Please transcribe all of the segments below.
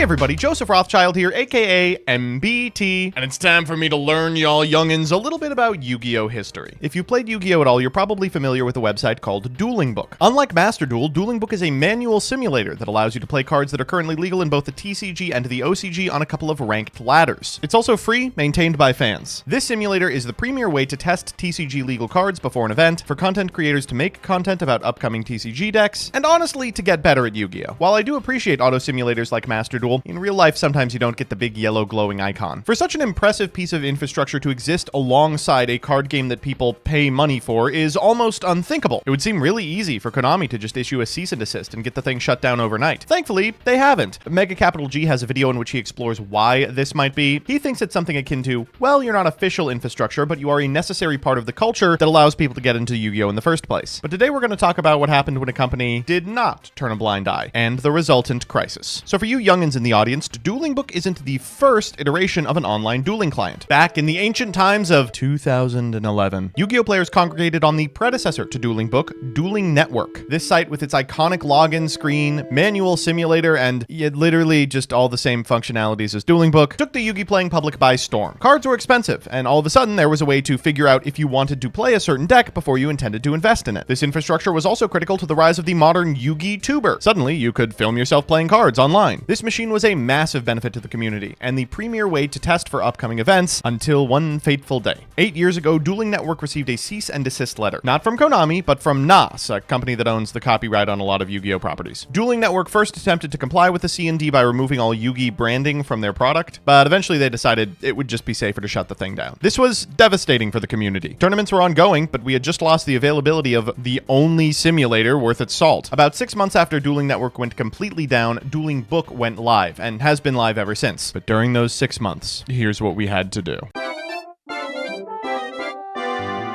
Hey everybody, Joseph Rothschild here, aka MBT, and it's time for me to learn y'all youngins a little bit about Yu-Gi-Oh history. If you played Yu-Gi-Oh at all, you're probably familiar with a website called Dueling Book. Unlike Master Duel, Dueling Book is a manual simulator that allows you to play cards that are currently legal in both the TCG and the OCG on a couple of ranked ladders. It's also free, maintained by fans. This simulator is the premier way to test TCG legal cards before an event, for content creators to make content about upcoming TCG decks, and honestly, to get better at Yu-Gi-Oh. While I do appreciate auto simulators like Master Duel, in real life sometimes you don't get the big yellow glowing icon. For such an impressive piece of infrastructure to exist alongside a card game that people pay money for is almost unthinkable. It would seem really easy for Konami to just issue a cease and desist and get the thing shut down overnight. Thankfully, they haven't. Mega Capital G has a video in which he explores why this might be. He thinks it's something akin to, well, you're not official infrastructure, but you are a necessary part of the culture that allows people to get into Yu-Gi-Oh in the first place. But today we're going to talk about what happened when a company did not turn a blind eye, and the resultant crisis. So for you youngins in the audience, Dueling Book isn't the first iteration of an online dueling client. Back in the ancient times of 2011, Yu-Gi-Oh players congregated on the predecessor to Dueling Book, Dueling Network. This site with its iconic login screen, manual simulator, and literally just all the same functionalities as Dueling Book, took the Yu-Gi playing public by storm. Cards were expensive, and all of a sudden there was a way to figure out if you wanted to play a certain deck before you intended to invest in it. This infrastructure was also critical to the rise of the modern Yu-Gi tuber. Suddenly, you could film yourself playing cards online. This machine was a massive benefit to the community, and the premier way to test for upcoming events until one fateful day. 8 years ago, Dueling Network received a cease and desist letter. Not from Konami, but from NAS, a company that owns the copyright on a lot of Yu-Gi-Oh properties. Dueling Network first attempted to comply with the C&D by removing all Yu-Gi branding from their product, but eventually they decided it would just be safer to shut the thing down. This was devastating for the community. Tournaments were ongoing, but we had just lost the availability of the only simulator worth its salt. About 6 months after Dueling Network went completely down, Dueling Book went live, and has been live ever since. But during those 6 months, here's what we had to do.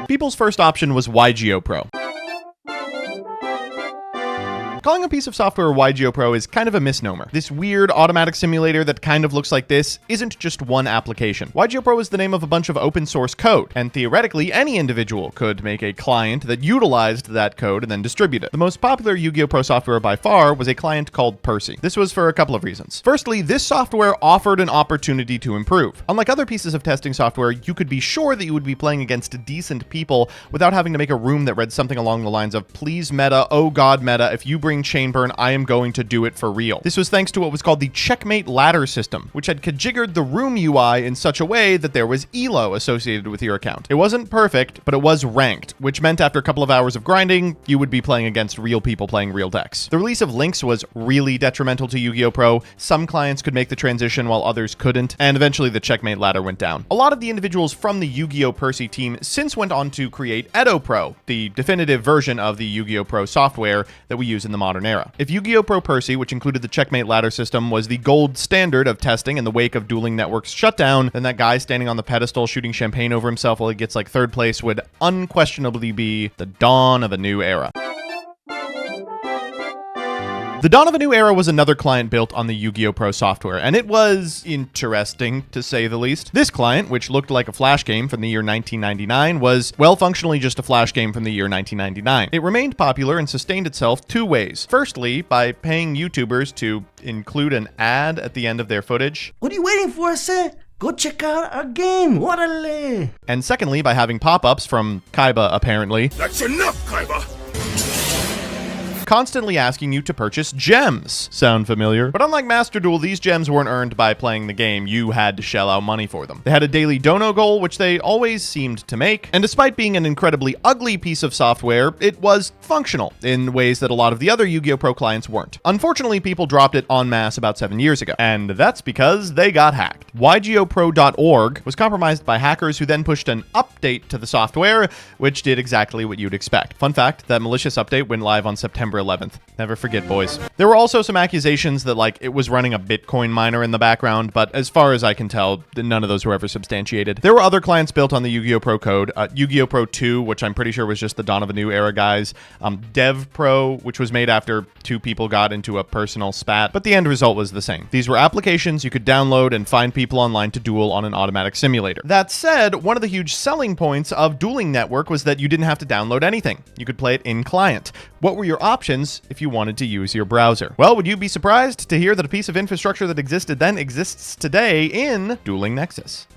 People's first option was YGO Pro. Calling a piece of software YGO Pro is kind of a misnomer. This weird automatic simulator that kind of looks like this isn't just one application. YGO Pro is the name of a bunch of open source code, and theoretically any individual could make a client that utilized that code and then distribute it. The most popular Yu-Gi-Oh Pro software by far was a client called Percy. This was for a couple of reasons. Firstly, this software offered an opportunity to improve. Unlike other pieces of testing software, you could be sure that you would be playing against decent people without having to make a room that read something along the lines of, please meta, oh god meta, if you bring chain burn, I am going to do it for real. This was thanks to what was called the checkmate ladder system, which had configured the room UI in such a way that there was ELO associated with your account. It wasn't perfect, but it was ranked, which meant after a couple of hours of grinding, you would be playing against real people playing real decks. The release of links was really detrimental to Yu-Gi-Oh Pro. Some clients could make the transition while others couldn't, and eventually the checkmate ladder went down. A lot of the individuals from the Yu-Gi-Oh Percy team since went on to create Edo Pro, the definitive version of the Yu-Gi-Oh Pro software that we use in the modern era. If Yu-Gi-Oh Pro Percy, which included the checkmate ladder system, was the gold standard of testing in the wake of Dueling Network's shutdown, then that guy standing on the pedestal shooting champagne over himself while he gets like third place would unquestionably be the dawn of a new era. The dawn of a new era was another client built on the Yu-Gi-Oh Pro software, and it was interesting, to say the least. This client, which looked like a flash game from the year 1999, was, well, functionally just a flash game from the year 1999. It remained popular and sustained itself two ways. Firstly, by paying YouTubers to include an ad at the end of their footage. What are you waiting for, sir? Go check out our game, orale! And secondly, by having pop-ups from Kaiba, apparently. That's enough, Kaiba! Constantly asking you to purchase gems. Sound familiar? But unlike Master Duel, these gems weren't earned by playing the game. You had to shell out money for them. They had a daily dono goal, which they always seemed to make, and despite being an incredibly ugly piece of software, it was functional in ways that a lot of the other Yu-Gi-Oh Pro clients weren't. Unfortunately, people dropped it en masse about 7 years ago, and that's because they got hacked. YGOPro.org was compromised by hackers who then pushed an update to the software, which did exactly what you'd expect. Fun fact, that malicious update went live on September 11th. Never forget, boys. There were also some accusations that, like, it was running a Bitcoin miner in the background, but as far as I can tell, none of those were ever substantiated. There were other clients built on the Yu-Gi-Oh Pro code. Yu-Gi-Oh Pro 2, which I'm pretty sure was just the dawn of a new era guys. Dev Pro, which was made after two people got into a personal spat, but the end result was the same. These were applications you could download and find people online to duel on an automatic simulator. That said, one of the huge selling points of Dueling Network was that you didn't have to download anything. You could play it in client. What were your options? options if you wanted to use your browser. Well, would you be surprised to hear that a piece of infrastructure that existed then exists today in Dueling Nexus?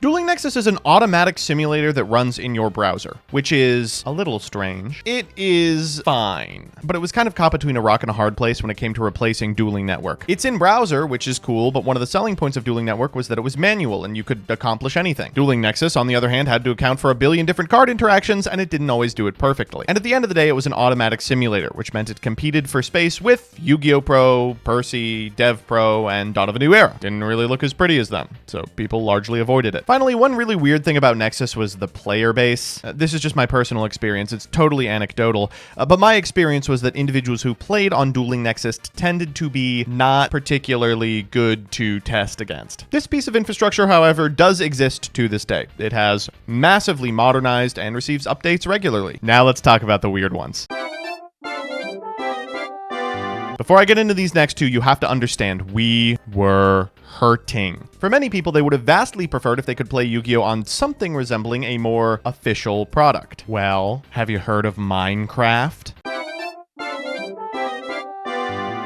Dueling Nexus is an automatic simulator that runs in your browser, which is a little strange. It is fine, but it was kind of caught between a rock and a hard place when it came to replacing Dueling Network. It's in browser, which is cool, but one of the selling points of Dueling Network was that it was manual and you could accomplish anything. Dueling Nexus, on the other hand, had to account for a billion different card interactions, and it didn't always do it perfectly. And at the end of the day, it was an automatic simulator, which meant it competed for space with Yu-Gi-Oh! Pro, Percy, Dev Pro, and Dawn of a New Era. Didn't really look as pretty as them, so people largely avoided it. Finally, one really weird thing about Nexus was the player base. This is just my personal experience. It's totally anecdotal, but my experience was that individuals who played on Dueling Nexus tended to be not particularly good to test against. This piece of infrastructure, however, does exist to this day. It has massively modernized and receives updates regularly. Now let's talk about the weird ones. Before I get into these next two, you have to understand we were hurting. For many people, they would have vastly preferred if they could play Yu-Gi-Oh! On something resembling a more official product. Well, have you heard of Minecraft?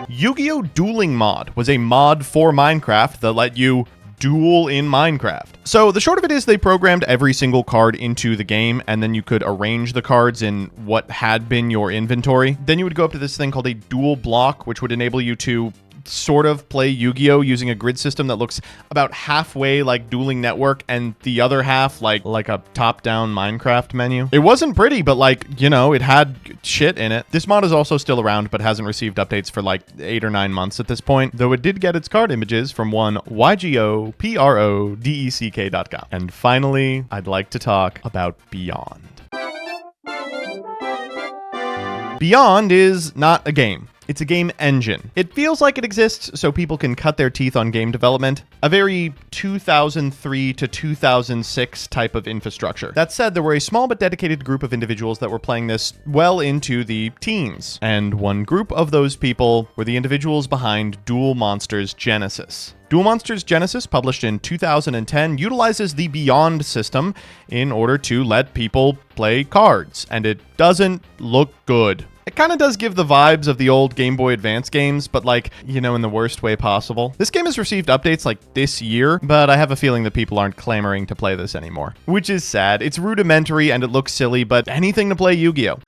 Yu-Gi-Oh! Dueling Mod was a mod for Minecraft that let you duel in Minecraft. So the short of it is they programmed every single card into the game, and then you could arrange the cards in what had been your inventory. Then you would go up to this thing called a duel block, which would enable you to sort of play Yu-Gi-Oh! Using a grid system that looks about halfway like Dueling Network and the other half like a top-down Minecraft menu. It wasn't pretty, but like, you know, it had shit in it. This mod is also still around, but hasn't received updates for like 8 or 9 months at this point, though it did get its card images from one YGOPRODECK.com. And finally, I'd like to talk about BYOND. BYOND is not a game. It's a game engine. It feels like it exists so people can cut their teeth on game development, a very 2003 to 2006 type of infrastructure. That said, there were a small but dedicated group of individuals that were playing this well into the teens, and one group of those people were the individuals behind Duel Monsters Genesis. Duel Monsters Genesis, published in 2010, utilizes the BYOND system in order to let people play cards, and it doesn't look good. It kind of does give the vibes of the old Game Boy Advance games, but like, you know, in the worst way possible. This game has received updates like this year, but I have a feeling that people aren't clamoring to play this anymore, which is sad. It's rudimentary and it looks silly, but anything to play Yu-Gi-Oh!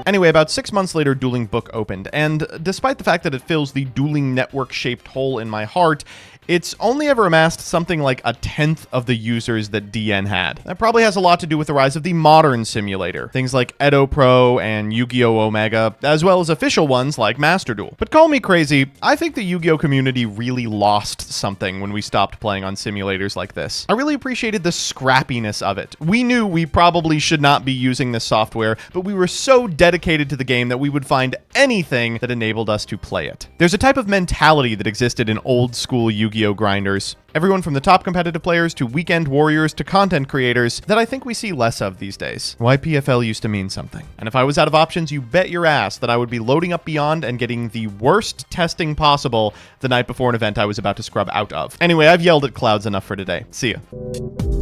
Anyway, about 6 months later, Dueling Book opened, and despite the fact that it fills the Dueling Network-shaped hole in my heart, it's only ever amassed something like 1/10 of the users that DN had. That probably has a lot to do with the rise of the modern simulator, things like Edo Pro and Yu-Gi-Oh! Omega, as well as official ones like Master Duel. But call me crazy, I think the Yu-Gi-Oh! Community really lost something when we stopped playing on simulators like this. I really appreciated the scrappiness of it. We knew we probably should not be using this software, but we were so dedicated to the game that we would find anything that enabled us to play it. There's a type of mentality that existed in old school Yu-Gi-Oh! grinders. Everyone from the top competitive players to weekend warriors to content creators that I think we see less of these days. YPFL used to mean something. And if I was out of options, you bet your ass that I would be loading up BYOND and getting the worst testing possible the night before an event I was about to scrub out of. Anyway, I've yelled at clouds enough for today. See ya.